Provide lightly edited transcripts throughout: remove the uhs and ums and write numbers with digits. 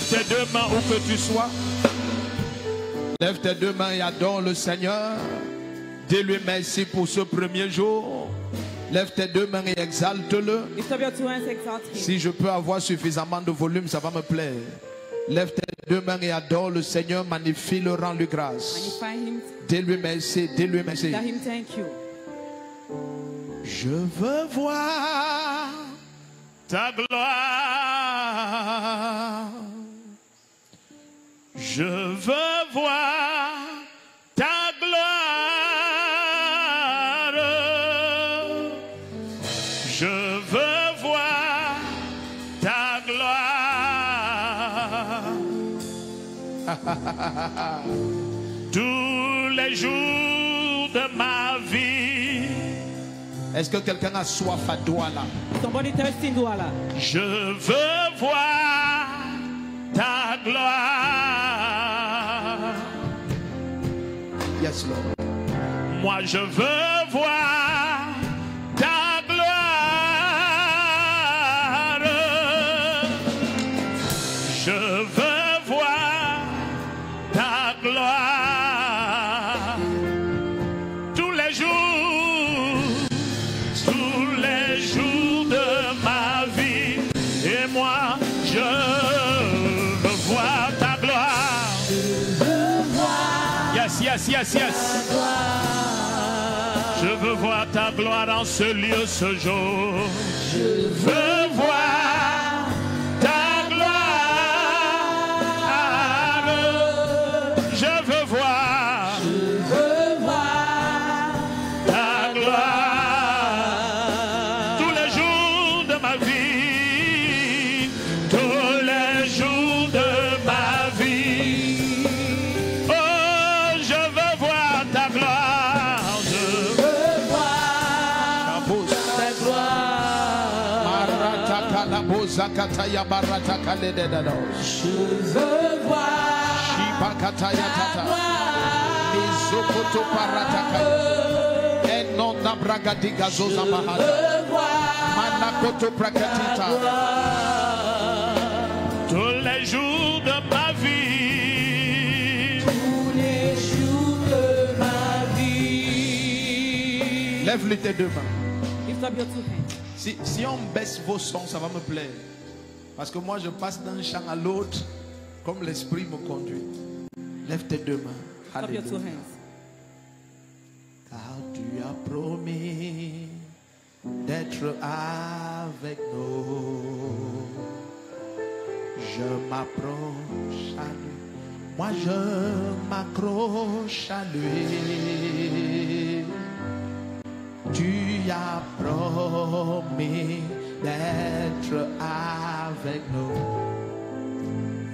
Lève tes deux mains où que tu sois. Lève tes deux mains et adore le Seigneur. Dis-lui merci pour ce premier jour. Lève tes deux mains et exalte-le. Si je peux avoir suffisamment de volume, ça va me plaire. Lève tes deux mains et adore le Seigneur. Magnifie-le, rends-lui grâce. Dis-lui merci, dis-lui merci. Je veux voir ta gloire. Je veux voir ta gloire. Je veux voir ta gloire. Tous les jours de ma vie. Est-ce que quelqu'un a soif à Douala? Je veux voir ta gloire. Yes, Lord. Moi, je veux voir ta gloire. Je veux voir ta gloire. Tous les jours de ma vie. Et moi, je veux voir ta gloire. Yes, yes, yes, yes. Je veux voir ta gloire en ce lieu, ce jour. Je veux voir ta gloire. Je veux voir ta gloire. Tous les jours de ma vie. Tous les jours de ma vie. Oh, je veux voir ta gloire. Je veux voir ta gloire. Je veux voir ta gloire. Tous les jours de ma vie. Tous les jours de ma vie. Lève-les tes deux mains. Lift up your two hands. Si on baisse vos sons, ça va me plaire. Parce que moi, je passe d'un chant à l'autre comme l'Esprit me conduit. Lève tes deux mains. Lift up your two hands. Car tu as promis d'être avec nous. Je m'approche à lui. Moi, je m'accroche à lui. Tu as promis d'être avec nous.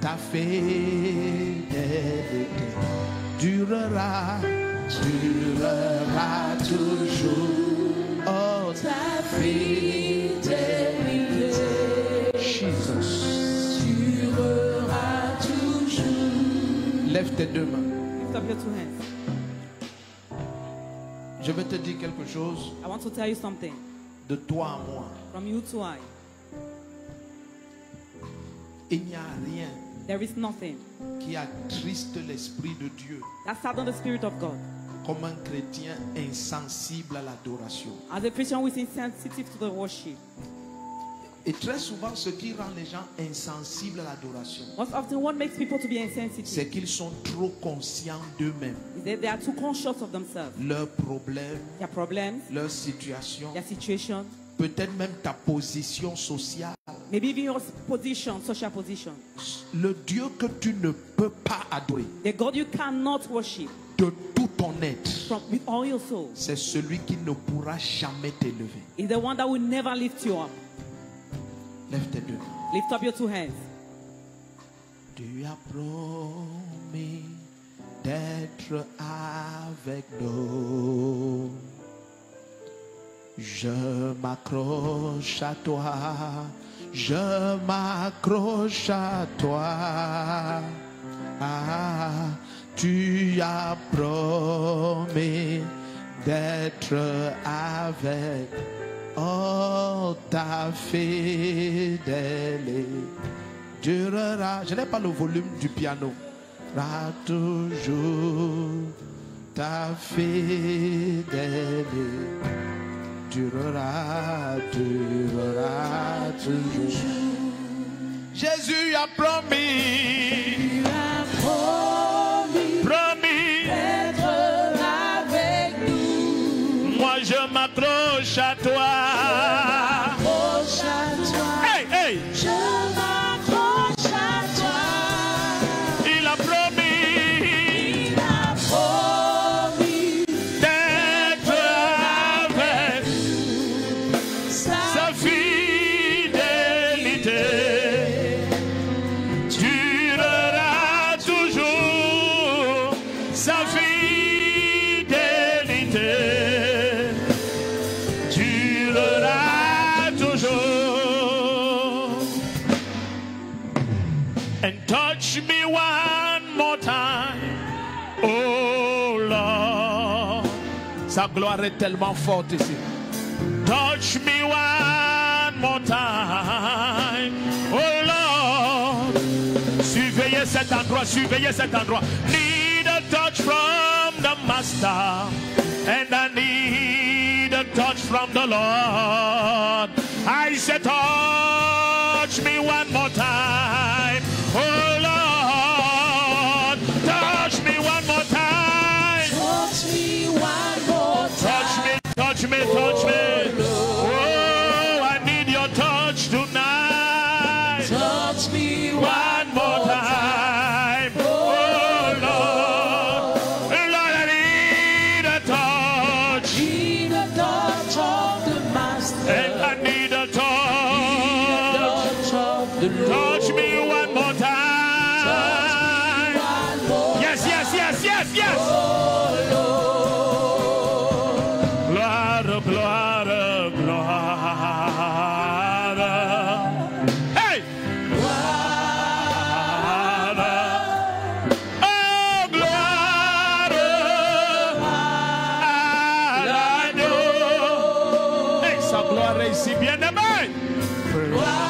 Ta fidélité durera toujours. Oh, ta fidélité, Jesus, durera toujours. Lève tes deux mains. Lift up your two hands. Je vais te dire quelque chose. I want to tell you something. De toi à moi. From you to I. Il n'y a rien. There is nothing. Qui attriste l'esprit de Dieu. That saddens the spirit of God. Comme un chrétien insensible à l'adoration. As a Christian who is insensitive to the worship. Et très souvent, ce qui rend les gens insensibles à l'adoration, most often what makes people to be insensitive, c'est qu'ils sont trop conscients d'eux-mêmes. They are too conscious of themselves. Leurs problèmes, their problems, leur situation, their situation, peut-être même ta position sociale. Maybe even your position, social position. Le Dieu que tu ne peux pas adorer, the God you cannot worship, de tout ton être, from with all your soul, c'est celui qui ne pourra jamais t'élever. Is the one that will never lift you up. Lève tes deux mains. Lift up your two hands. Tu as promis d'être avec nous. Je m'accroche à toi. Je m'accroche à toi. Ah, tu as promis d'être avec nous. Oh, ta fidélité durera. Je n'ai pas le volume du piano. Toujours ta fidélité durera, durera toujours. Jésus a promis, promis d'être avec nous. Moi je m'accroche à toi. Hey, hey. Je m'accroche à toi. Il a promis d'être avec sa fidélité durera toujours. Sa fidélité durera toujours. And touch me one more time, oh Lord. Sa gloire est tellement forte ici. Touch me one more time, oh Lord. Surveillez cet endroit, surveillez cet endroit. Need a touch from the Master, and I need a touch from the Lord. I said, touch me one more time, oh Lord. Touch me one more time. Touch me one more time. Touch me, touch me. Oh, I need your touch tonight. Touch me One more time. Oh, Lord. Lord, I need a touch. Need a touch of the Master. And I need a touch. Touch of the Lord. Touch me one more time. One more Yes, yes, yes, yes, yes. Gloire, gloire, gloire. Hey! Gloire. Oh, gloire à l'agneau. Hey, sa gloire est ici, bien-aimé. Gloire.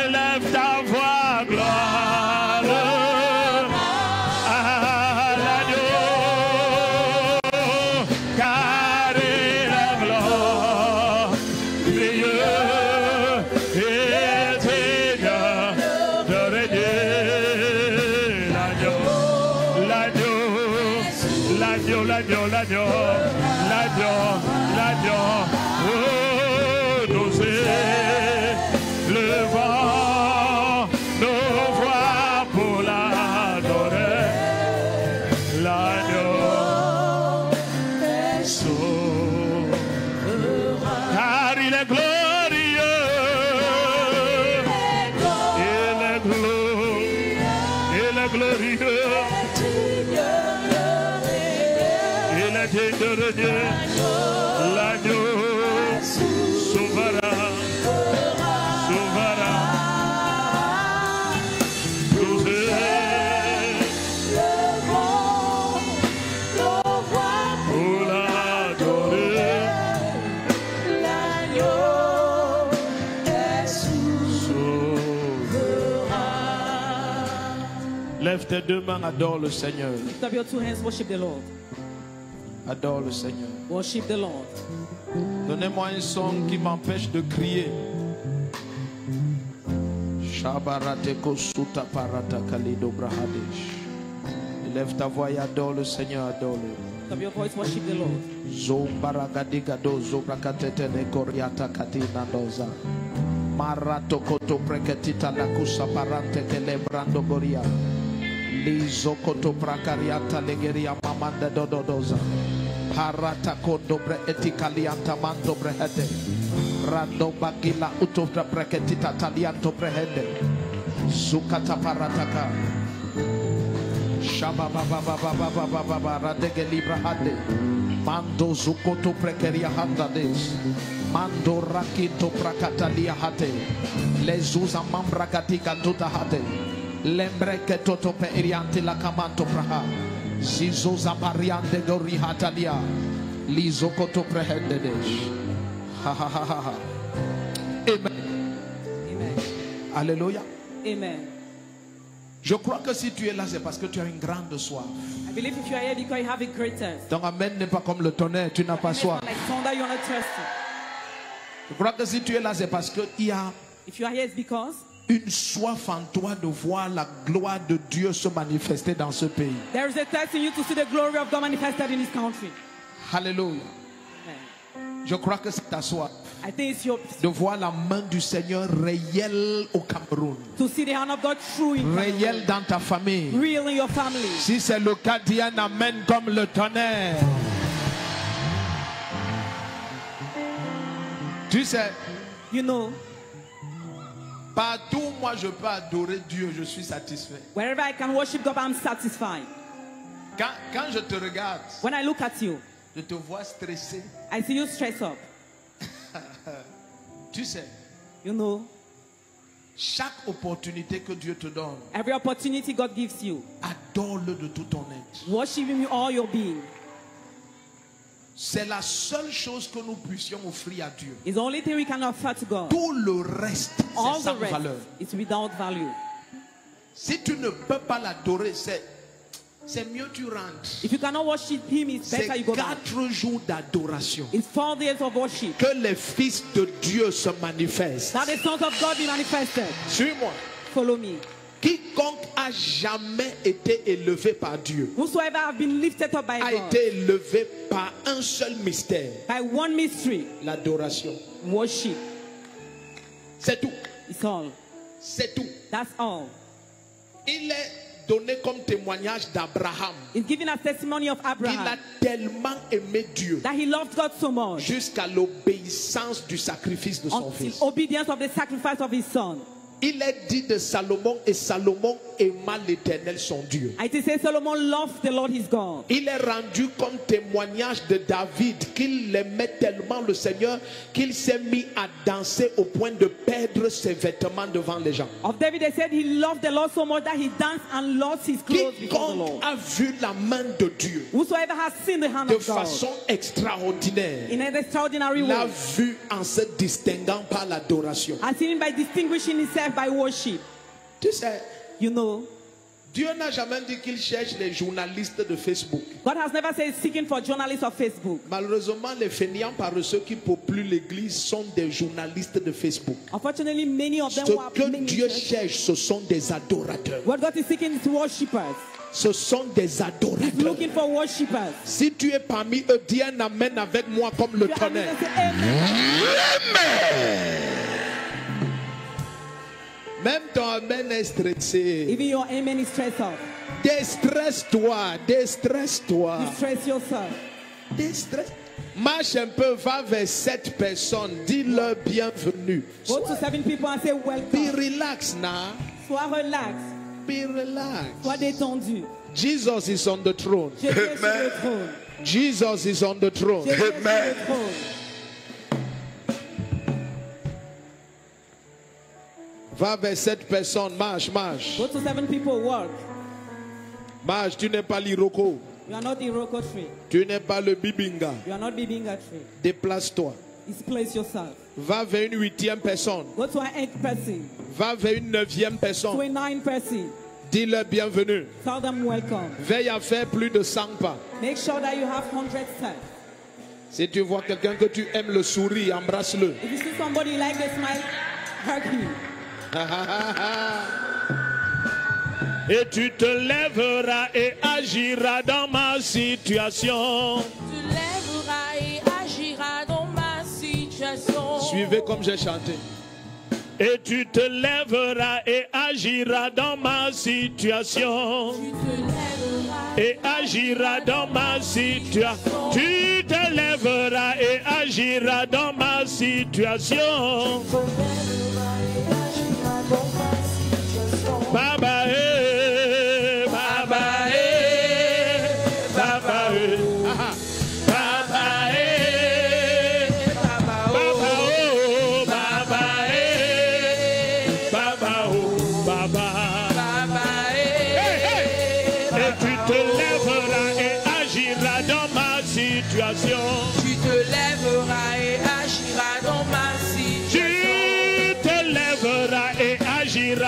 Élève ta voix, gloire à l'agneau, car il est glorieux et digne de régner. L'agneau, l'agneau, l'agneau, l'agneau, l'agneau, l'agneau, l'agneau. Oh, nous élevons nos voix pour l'adorer. L'agneau sauvera, car il est glorieux. Il est glorieux. Il est glorieux. Il est digne de régner. L'agneau souverain, souverain. Nous élevons nos voix pour l'adorer. L'agneau est souverain. Lève tes deux mains, adore le Seigneur. Lift up your two hands, worship the Lord. Adore le Seigneur. Worship the Lord. Donnez-moi un son qui m'empêche de crier. Shabarateko suta parata kalido brahadesh. Lève ta voix et adore le Seigneur, adore-le. Lift up your voice, worship the Lord. Zombaragadiga do zobrakatete ne koriata katina doza. Marato koto preketita la kusa parante kelebrando goria. Lizo koto prakariata legeria mamanda dododoza. Parata kondo bre etikalianta mando brehede. Rando bagila utobra preketita talianto brehede. Zukata parataka. Shaba baba baba baba baba radege libra hade. Mando zukoto prekeria handades. Mando rakito prakatalia hate. Lezuza mambra katika tuta hate. Lembreke toto pe irianti la kamanto praha. Zizoza pariante gori hatalia. Amen. Amen. Alléluia. Amen. Je crois que si tu es là, c'est parce que tu as une grande soif. I believe if you are here because you have a great thirst. Ton amen n'est pas comme le tonnerre, tu n'as pas soif. Like thunder, you're not thirsty. Je crois que si tu es là, c'est parce qu'il y a If you are here, it's because une soif en toi de voir la gloire de Dieu se manifester dans ce pays. there is a thirst in you to see the glory of God manifested in this country. Alléluia. Amen. Je crois que c'est ta soif I think it's your de voir la main du Seigneur réelle au Cameroun, to see the hand of God true in réelle dans ta famille. real in your family. Si c'est le cas, dis un amen comme le tonnerre. Tu sais, You know, partout où moi je peux adorer Dieu, je suis satisfait. wherever I can worship God, I'm satisfied. Quand je te regarde, When I look at you, je te vois stressé. I see you stress up. Tu sais, You know, chaque opportunité que Dieu te donne, every opportunity God gives you, adore-le de tout ton être. worship Him with all your being. C'est la seule chose que nous puissions offrir à Dieu. It's the only thing we can offer to God. Tout le reste, All c'est the sans rest valeur. is without value. Si tu ne peux pas l'adorer, c'est mieux tu rentres. If you cannot worship Him, it's C'est better you go back. 4 jours d'adoration. It's 4 days of worship. Que les fils de Dieu se manifestent. That the sons of God be manifested. Suis-moi. Follow me. Quiconque a jamais été élevé par Dieu Whosoever have been lifted up by a God, été élevé par un seul mystère, by one mystery, l'adoration. worship. C'est tout. It's all. C'est tout. That's all. Il est donné comme témoignage d'Abraham. It's given a testimony of Il a Abraham tellement aimé Dieu that he loved God so much jusqu'à l'obéissance du sacrifice de son until fils. obedience of the sacrifice of his son. Il est dit de Salomon, et Salomon aima l'Éternel son Dieu. I say Solomon loved the Lord his God. Il est rendu comme témoignage de David qu'il aimait tellement le Seigneur qu'il s'est mis à danser au point de perdre ses vêtements devant les gens. Of David, they said he loved the Lord so much that he danced and lost his clothes before the Lord. Quiconque a vu la main de Dieu Whosoever has seen the hand de of God façon extraordinaire in an extraordinary l'a way, vu en se distinguant par l'adoration. has seen him by distinguishing himself by worship. Tu sais, You know, Dieu n'a jamais dit qu'il cherche les journalistes de Facebook. God has never said seeking for journalists of Facebook. Malheureusement, les fainéants paresseux qui peuplent l'église sont des journalistes de Facebook. Unfortunately, many of them Ce are que many Dieu churches. cherche, ce sont des adorateurs. What God is seeking is worshippers. Ce sont des He's adorateurs. looking for worshippers. Si tu es parmi eux, dis un amen avec moi comme le You are tonnerre. say amen. Même ton amen est stressé. Even your amen is stressed up. Déstresse-toi, déstresse-toi. You stress yourself. Déstresse. Marche un peu, va vers 7 personnes, dis-leur bienvenue. Go to 7 people and say Be welcome. relaxed now. Sois relax. Be relaxed. Sois détendu. Jesus is on the throne. Jésus est sur le trône. Jesus is on the throne. Jésus est sur le trône. Va vers 7 personnes, marche, marche. Go to 7 people, walk. Marche, tu n'es pas l'Iroko. You are not the Iroko tree. Tu n'es pas le Bibinga. You are not Bibinga tree. Déplace-toi. Displace yourself. Va vers une 8e personne. Go to an 8th person. Va vers une 9e To personne. a 9th person. Dis-leur bienvenue. Tell them welcome. Veille à faire plus de 100 pas. Make sure that you have 100 steps. Si tu vois quelqu'un que tu aimes le sourire, embrasse-le. If you see somebody you like the smile, hug him. Et tu te lèveras et agiras dans ma situation. Tu lèveras et agiras dans ma situation. Suivez comme j'ai chanté. Et tu te lèveras et agiras dans ma situation. Tu te lèveras Et agiras dans ma situation. Tu te lèveras et agiras dans ma situation. Baba eh, Baba eh, Baba eh, Baba eh, Baba oh, Baba eh, Baba oh, Baba. Et tu te lèveras et agiras dans ma situation. Tu te lèveras et agiras dans ma situation. Tu te lèveras et agiras.